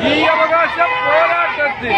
ഈ അവകാശം പോരാട്ടത്തിൽ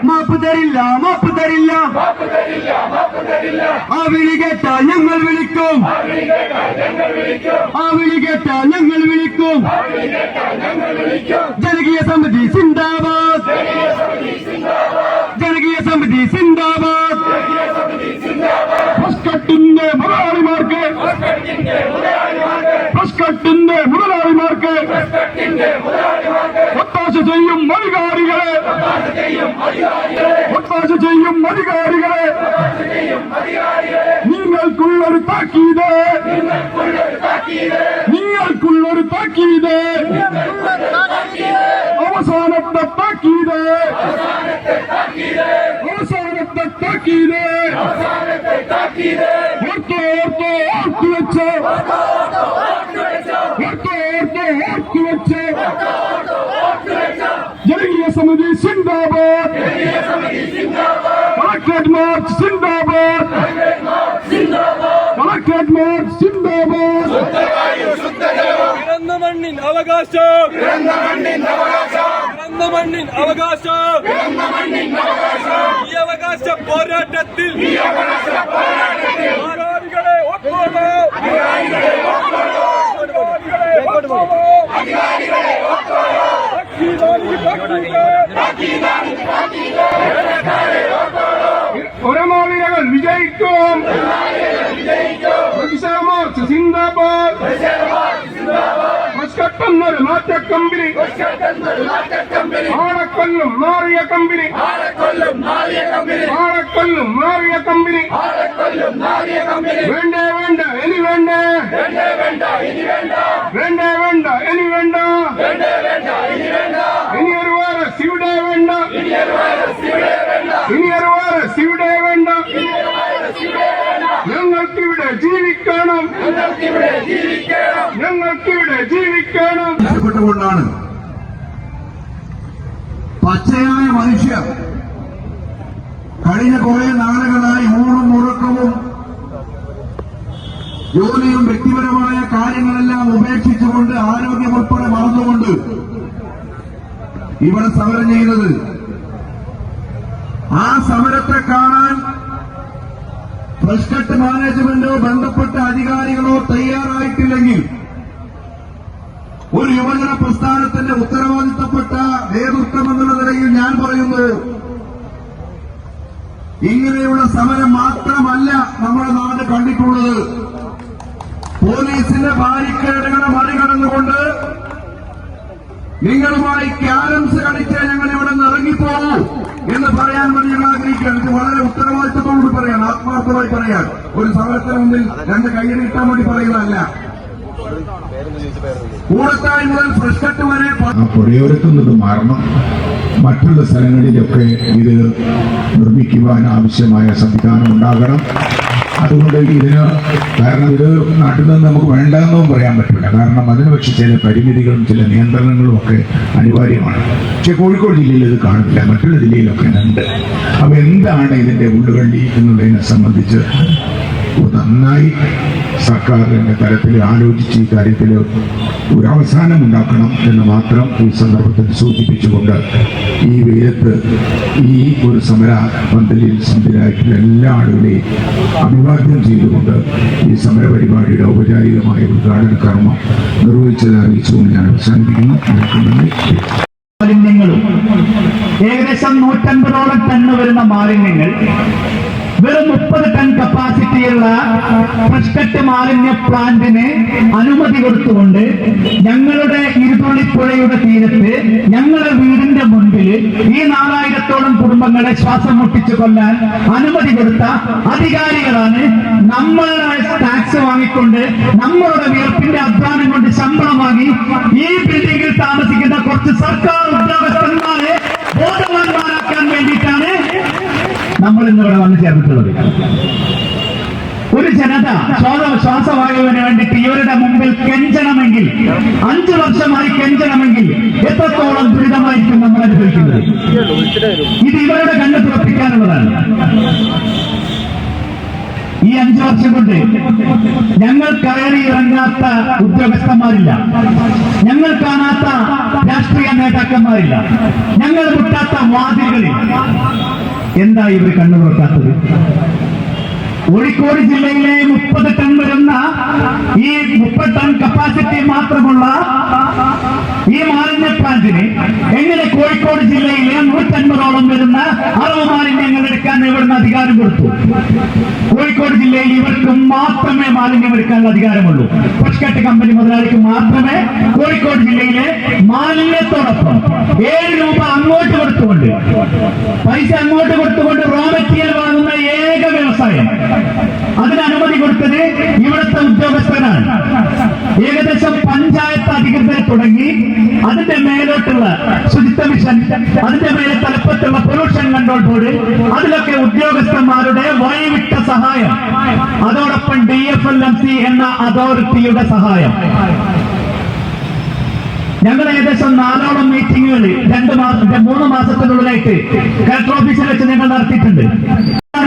മാപ്പ് തരില്ല ആ വിളി കേട്ടാൽ ഞങ്ങൾ വിളിക്കും ജനകീയ സമിതി സിന്ദാബാദ് പ്രസ്കട്ടിന്റെ മുതലാളിമാർക്ക് ഒത്താശ ചെയ്യും അധികാരികളെ നിങ്ങൾക്കുള്ളൊരു താക്കീത് അവസാനത്തെ താക്കീത് ഓർത്തു വെച്ച് ജനകീയ സമിതി സിന്ദാബാദ് കളക്ടറേറ്റ് മാർച്ച് സിന്ദാബാദ് പിറന്ന മണ്ണിൻ അവകാശം ഈ അവകാശ പോരാട്ടത്തിൽ പോരാളികളെ ഒത്തോളൂ ഒരമാവിനകൾ വിജയിക്കും മാർച്ച് സിന്ദാബാദ് മസ്കട്ടെന്നൊരു നാട്യക്കമ്പനി ആടക്കൊല്ലും മാറിയ കമ്പനി വേണ്ടേ വേണ്ട ഇനി വേണ്ട ഇനിയൊരു വാരസ് ഇവിടെ വേണ്ട ഞങ്ങൾക്കിവിടെ ജീവിക്കണം പ്പെട്ടുകൊണ്ടാണ് പച്ചയായ മനുഷ്യർ കഴിഞ്ഞ കുറെ നാളുകളായി ഊണും ഉറക്കവും ജോലിയും വ്യക്തിപരമായ കാര്യങ്ങളെല്ലാം ഉപേക്ഷിച്ചുകൊണ്ട് ആരോഗ്യം ഉൾപ്പെടെ മറന്നുകൊണ്ട് ഇവിടെ സമരം ചെയ്യുന്നത്. ആ സമരത്തെ കാണാൻ ഫ്രഷ് കട്ട് മാനേജ്മെന്റോ ബന്ധപ്പെട്ട അധികാരികളോ തയ്യാറായിട്ടില്ലെങ്കിൽ ഒരു യുവജന പ്രസ്ഥാനത്തിന്റെ ഉത്തരവാദിത്തപ്പെട്ട നേതൃത്വം എന്നുള്ള നിലയിൽ ഞാൻ പറയുന്നു, ഇങ്ങനെയുള്ള സമരം മാത്രമല്ല നമ്മുടെ നാട് കണ്ടിട്ടുള്ളത്. പോലീസിന്റെ ബാരിക്കേഡുകളെ മറികടന്നുകൊണ്ട് നിങ്ങളുമായി ക്യാരംസ് കളിച്ച് ഞങ്ങൾ ഇവിടെ നിന്ന് ഇറങ്ങിപ്പോകൂ എന്ന് പറയാൻ വേണ്ടി ഞങ്ങൾ ആഗ്രഹിക്കുകയാണ്. ഇത് വളരെ ഉത്തരവാദിത്തത്തോടുകൂടി പറയാൻ, ആത്മാർത്ഥമായി പറയാൻ, ഒരു സമരത്തിന് മുന്നിൽ രണ്ട് കൈയ്യടി കിട്ടാൻ വേണ്ടി പറയുന്നതല്ല. കൂടത്തായി മുതൽ ഫ്രഷ് കട്ട് വരെ പുഴയോരത്തുന്നത് മാറണം. മറ്റുള്ള സ്ഥലങ്ങളിലൊക്കെ ഇത് നിർമ്മിക്കുവാൻ ആവശ്യമായ സംവിധാനം ഉണ്ടാകണം. അതുകൊണ്ട് ഇതിന് കാരണം ഇത് നാട്ടിൽ നിന്ന് നമുക്ക് വേണ്ടെന്നും പറയാൻ പറ്റില്ല. കാരണം അതിന് പക്ഷേ ചില പരിമിതികളും ചില നിയന്ത്രണങ്ങളും ഒക്കെ അനിവാര്യമാണ്. പക്ഷെ കോഴിക്കോട് ജില്ലയിൽ ഇത് കാണില്ല, മറ്റുള്ള ജില്ലയിലൊക്കെ ഉണ്ട്. അപ്പൊ എന്താണ് ഇതിന്റെ ഉള്ളുകള്ളി എന്നുള്ളതിനെ സംബന്ധിച്ച് നന്നായി സർക്കാരിന്റെ തലത്തിൽ ആലോചിച്ച് ഈ കാര്യത്തിൽ ഒരു അവസാനം ഉണ്ടാക്കണം എന്ന് മാത്രം ഈ സന്ദർഭത്തിൽ സൂചിപ്പിച്ചുകൊണ്ട് ഈ വെയിലത്ത് ഈ ഒരു സമര പന്തലിൽ സംവിധായിട്ടുള്ള എല്ലാ ആളുകളെയും അഭിവാദ്യം ചെയ്തുകൊണ്ട് ഈ സമര പരിപാടിയുടെ ഔപചാരികമായ ഉദ്ഘാടന കർമ്മം നിർവഹിച്ചത് അറിയിച്ചുകൊണ്ട് ഞാൻ അവസാനിപ്പിക്കുന്നു. മാലിന്യങ്ങളും ഏകദേശം 150ഓളം ടണ്ണ് വരുന്ന മാലിന്യങ്ങൾ വെറും 30 ടൺ കപ്പാസിറ്റിയുള്ള ഫ്രഷ് കട്ട് മാലിന്യ പ്ലാന്റിന് അനുമതി കൊടുത്തുകൊണ്ട് ഞങ്ങളുടെ ഇരുതുള്ളിപ്പുഴയുടെ തീരത്ത് ഞങ്ങളുടെ വീടിന്റെ മുൻപിൽ ഈ 4000ഓളം കുടുംബങ്ങളെ ശ്വാസം മുട്ടിച്ചു കൊല്ലാൻ അനുമതി കൊടുത്ത അധികാരികളാണ്. നമ്മളുടെ ടാക്സ് വാങ്ങിക്കൊണ്ട് നമ്മളുടെ വിയർപ്പിന്റെ അധ്വാനം കൊണ്ട് ശമ്പളം വാങ്ങി ഈ ബിൽഡിംഗിൽ താമസിക്കുന്ന കുറച്ച് സർക്കാർ ഉദ്യോഗസ്ഥന്മാരെ ബോധവാന്മാരാക്കാൻ വേണ്ടിയിട്ടാണ് നമ്മൾ ഇന്നിവിടെ വന്നു ചേർന്നിട്ടുള്ളത്. ഒരു ജനത ശ്വാസവായുവിന് വേണ്ടിയിട്ട് ഇവരുടെ മുമ്പിൽ കെഞ്ചണമെങ്കിൽ, 5 വർഷമായി കെഞ്ചണമെങ്കിൽ എത്രത്തോളം ദുരിതമായിരിക്കും നമ്മൾ അനുഭവിക്കുന്നത്. ഇത് ഇവരുടെ കണ്ണ് തുറപ്പിക്കാനുള്ളതാണ്. ഈ 5 വർഷം കൊണ്ട് ഞങ്ങൾ കയറി ഇറങ്ങാത്ത ഉദ്യോഗസ്ഥന്മാരില്ല, ഞങ്ങൾ കാണാത്ത രാഷ്ട്രീയ നേതാക്കന്മാരില്ല, ഞങ്ങൾ മുട്ടാത്ത വാതിലുകളിൽ. എന്താ ഇവർ കണ്ണു തുറക്കാത്തത്? കോഴിക്കോട് ജില്ലയിലെ 30 ടൺ വരുന്ന ഈ 30 ടൺ കപ്പാസിറ്റി മാത്രമുള്ള ഈ മാലിന്യ പ്ലാന്റിന് എങ്ങനെ കോഴിക്കോട് ജില്ലയിലെ 150ഓളം വരുന്ന അറവ് മാലിന്യങ്ങൾ എടുക്കാൻ ഇവിടുന്ന് അധികാരം കൊടുത്തു? കോഴിക്കോട് ജില്ലയിൽ ഇവർക്ക് മാത്രമേ മാലിന്യം എടുക്കാനുള്ള അധികാരമുള്ളൂ. ഫ്രഷ് കട്ട് കമ്പനി മുതലാളിക്ക് മാത്രമേ കോഴിക്കോട് ജില്ലയിലെ മാലിന്യത്തോടൊപ്പം 7 രൂപ അങ്ങോട്ട് കൊടുത്തുകൊണ്ട്, പൈസ അങ്ങോട്ട് കൊടുത്തുകൊണ്ട് റോ മെറ്റീരിയൽ വാങ്ങുന്ന ഏക വ്യവസായം, അതിന് അനുമതി കൊടുത്തത് ഇവിടുത്തെ ഉദ്യോഗസ്ഥരാണ്. ഏകദേശം പഞ്ചായത്ത് അധികൃതരെ തുടങ്ങി അതിന്റെ മേലോട്ടുള്ള ശുചിത്വ മിഷൻ, അതിന്റെ മേലെ തലപ്പത്തുള്ള പൊല്യൂഷൻ കൺട്രോൾ ബോർഡ്, അതിലൊക്കെ ഉദ്യോഗസ്ഥന്മാരുടെ വഴിവിട്ട സഹായം, അതോടൊപ്പം DFLMC എന്ന അതോറിറ്റിയുടെ സഹായം. ഞങ്ങൾ ഏകദേശം 4ഓളം മീറ്റിങ്ങുകൾ 3 മാസത്തിനുള്ളിലായിട്ട് കളക്ടർ ഓഫീസിൽ വെച്ച് ഞങ്ങൾ നടത്തിയിട്ടുണ്ട്.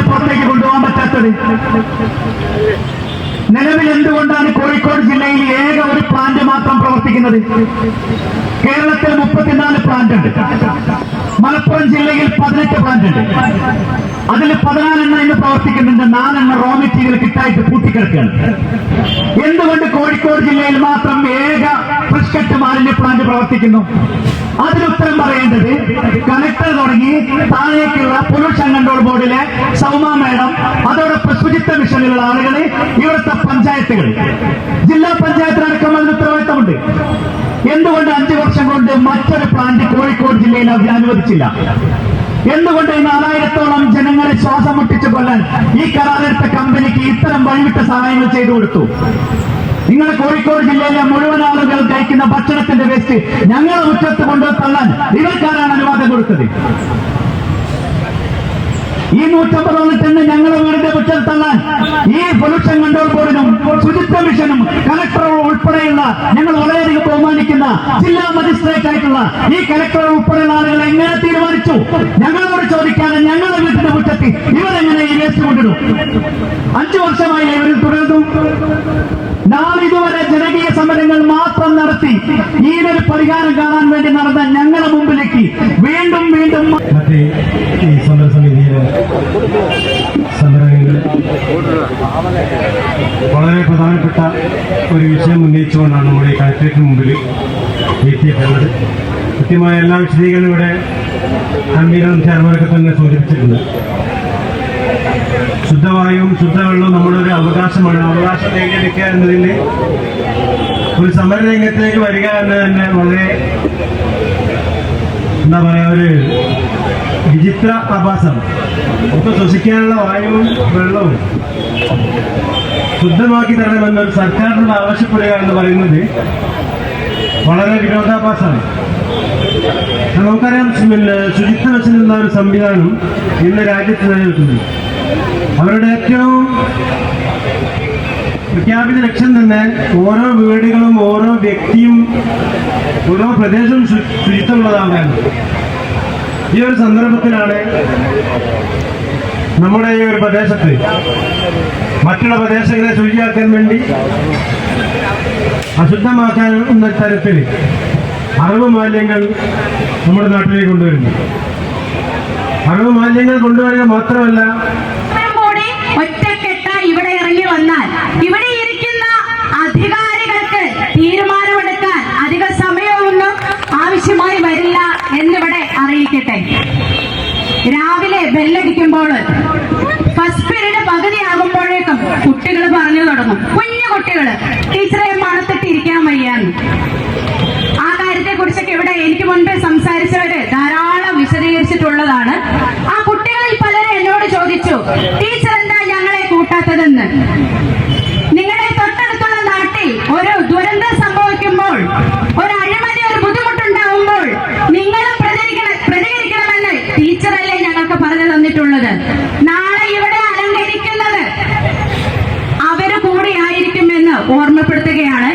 പുറത്തേക്ക് കൊണ്ടുപോകാൻ പറ്റാത്തത് നിലവിൽ എന്തുകൊണ്ടാണ് കോഴിക്കോട് ജില്ലയിൽ ഏക ഒരു പ്ലാന്റ് മാത്രം പ്രവർത്തിക്കുന്നത്? കേരളത്തിൽ 34 പ്ലാന്റ് ഉണ്ട്. മലപ്പുറം ജില്ലയിൽ 18 പ്ലാന്റ് ഉണ്ട്. അതിൽ 14 ഇന്ന് പ്രവർത്തിക്കുന്നുണ്ട്. 4 റോ മെറ്റീരിയൽ കിട്ടായിട്ട് പൂട്ടിക്കിടക്കുകയാണ്. എന്തുകൊണ്ട് കോഴിക്കോട് ജില്ലയിൽ മാത്രം ഏക ഫ്രഷ് കട്ട് മാലിന്യ പ്ലാന്റ് പ്രവർത്തിക്കുന്നു? അതിനുത്തരം പറയേണ്ടത് കലക്ടർ തുടങ്ങി താഴേക്കുള്ള പൊല്യൂഷൻ കൺട്രോൾ ബോർഡിലെ സൗമ മേഡം, അതോടൊപ്പം ശുചിത്വ മിഷനിലുള്ള ആളുകൾ, ഇവിടുത്തെ പഞ്ചായത്തുകൾ, ജില്ലാ പഞ്ചായത്തിനടക്കം അതിന് ഉത്തരവാദിത്തമുണ്ട്. എന്തുകൊണ്ട് 5 വർഷം കൊണ്ട് മറ്റൊരു പ്ലാന്റ് കോഴിക്കോട് ജില്ലയിൽ അനുവദിച്ചില്ല? എന്തുകൊണ്ട് 4000ഓളം ജനങ്ങളെ ശ്വാസം മുട്ടിച്ചു കൊല്ലാൻ ഈ കരാറെടുത്ത കമ്പനിക്ക് ഇത്തരം വഴിവിട്ട സഹായങ്ങൾ ചെയ്തു കൊടുത്തു? നിങ്ങളെ കോഴിക്കോട് ജില്ലയിലെ മുഴുവൻ ആളുകൾ കഴിക്കുന്ന ഭക്ഷണത്തിന്റെ വേസ്റ്റ് ഞങ്ങളെ മുറ്റത്ത് കൊണ്ടുപോയി തള്ളാൻ ഇവർക്കാരാണ് അനുവാദം കൊടുത്തത്? ഈ 150ഓളം ടണ്ണ് ഞങ്ങളെ വീടിന്റെ മുറ്റത്ത് തള്ളാൻ ഈ പൊല്യൂഷൻ കൺട്രോൾ ബോർഡിനും ശുചിത്വ മിഷനും കലക്ടറും ഉൾപ്പെടെയുള്ള ഞങ്ങൾ വളരെയധികം ബഹുമാനിക്കുന്ന ജില്ലാ മജിസ്ട്രേറ്റ് ആയിട്ടുള്ള ഈ കലക്ടർ ഉൾപ്പെടെയുള്ള ആളുകൾ എങ്ങനെ തീരുമാനിച്ചു? ഞങ്ങളോട് ചോദിക്കാതെ ഞങ്ങളുടെ വീട്ടിന്റെ മുറ്റത്ത് ഇവരെങ്ങനെ ഈ വേസ്റ്റ് കൊണ്ടിടും? 5 വർഷമായി ഇവരിൽ തുടരുന്നു. നാളിതുവരെ ജനകീയ സമരങ്ങൾ മാത്രം നടത്തി ഈയൊരു പരിഹാരം കാണാൻ വേണ്ടി നടന്ന ഞങ്ങളുടെ മുമ്പിലേക്ക് വീണ്ടും വീണ്ടും മറ്റേ ഈ സമരസമിതിയിലെ സമരങ്ങളിൽ വളരെ പ്രധാനപ്പെട്ട ഒരു വിഷയം ഉന്നയിച്ചുകൊണ്ടാണ് നമ്മുടെ ഈ കളക്ടറേറ്റിന് മുമ്പിൽ എത്തിയിട്ടുള്ളത്. കൃത്യമായ എല്ലാ വിശദീകരണവും ഇവിടെ കൺവീനറും ചെയർമാനൊക്കെ തന്നെ സൂചിപ്പിച്ചിട്ടുണ്ട്. ശുദ്ധവായുവും ശുദ്ധവെള്ളവും നമ്മുടെ ഒരു അവകാശമാണ്. അവകാശം നേടിയെടുക്കുക എന്നതിൽ ഒരു സമരരംഗത്തേക്ക് വരിക എന്ന് തന്നെ വളരെ എന്താ പറയാ ഒരു വിചിത്ര ആഭാസം. നമുക്ക് ശ്വസിക്കാനുള്ള വായുവും വെള്ളവും ശുദ്ധമാക്കി തരണമെന്നൊരു സർക്കാരിനോട് ആവശ്യപ്പെടുക എന്ന് പറയുന്നത് വളരെ വിരോധാഭാസമാണ്. നമുക്കറിയാം, ശുചിത്വ മിഷൻ എന്ന ഒരു സംവിധാനം ഇന്ന് രാജ്യത്ത് നിലനിൽക്കുന്നുണ്ട്. അവരുടെ ഏറ്റവും പ്രഖ്യാപിത ലക്ഷ്യം തന്നെ ഓരോ വീടുകളും ഓരോ വ്യക്തിയും ഓരോ പ്രദേശവും ശുചിത്വമുള്ളതാകാൻ. ഈ ഒരു സന്ദർഭത്തിലാണ് നമ്മുടെ ഈ ഒരു പ്രദേശത്ത് മറ്റുള്ള പ്രദേശങ്ങളെ ശുചിയാക്കാൻ വേണ്ടി അശുദ്ധമാക്കാൻ എന്ന തരത്തിൽ അറിവ് മാലിന്യങ്ങൾ നമ്മുടെ നാട്ടിലേക്ക് കൊണ്ടുവരുന്നു. അറിവ് മാലിന്യങ്ങൾ കൊണ്ടുവരിക മാത്രമല്ല, ഒറ്റക്കെട്ട ഇവിടെ ഇറങ്ങി വന്നാൽ ഇവിടെ ഇരിക്കുന്ന അധികാരികൾക്ക് തീരുമാനമെടുക്കാൻ അധിക സമയമൊന്നും ആവശ്യമായി വരില്ല എന്നിവിടെ അറിയിക്കട്ടെ. രാവിലെ ബെല്ലടിക്കുമ്പോൾ ഫസ്റ്റ് പീരീഡ് പകുതിയാകുമ്പോഴേക്കും കുട്ടികൾ പറഞ്ഞു തുടങ്ങും. കുഞ്ഞു കുട്ടികൾ ടീച്ചറെ മണത്തിട്ടിരിക്കാൻ വയ്യാന്ന്. ആ കാര്യത്തെ കുറിച്ചൊക്കെ ഇവിടെ എനിക്ക് മുൻപേ സംസാരിച്ചവര് ധാരാളം വിശദീകരിച്ചിട്ടുള്ളതാണ്. ആ കുട്ടികളിൽ പലരും എന്നോട് ചോദിച്ചു, ടീച്ചർ എന്താ ഞങ്ങളെ കൂട്ടാത്തതെന്ന്. നിങ്ങളുടെ തൊട്ടടുത്തുള്ള നാട്ടിൽ ഒരു ദുരന്തം സംഭവിക്കുമ്പോൾ, ഒരു അഴിമതി, ഒരു ബുദ്ധിമുട്ടുണ്ടാവുമ്പോൾ നിങ്ങളും പ്രതികരിക്കണമെന്ന് ടീച്ചറല്ലേ ഞങ്ങൾക്ക് പറഞ്ഞു തന്നിട്ടുള്ളത്. നാളെ ഇവിടെ അലങ്കരിക്കുന്നത് അവര് കൂടിയായിരിക്കുമെന്ന് ഓർമ്മപ്പെടുത്തുകയാണ്.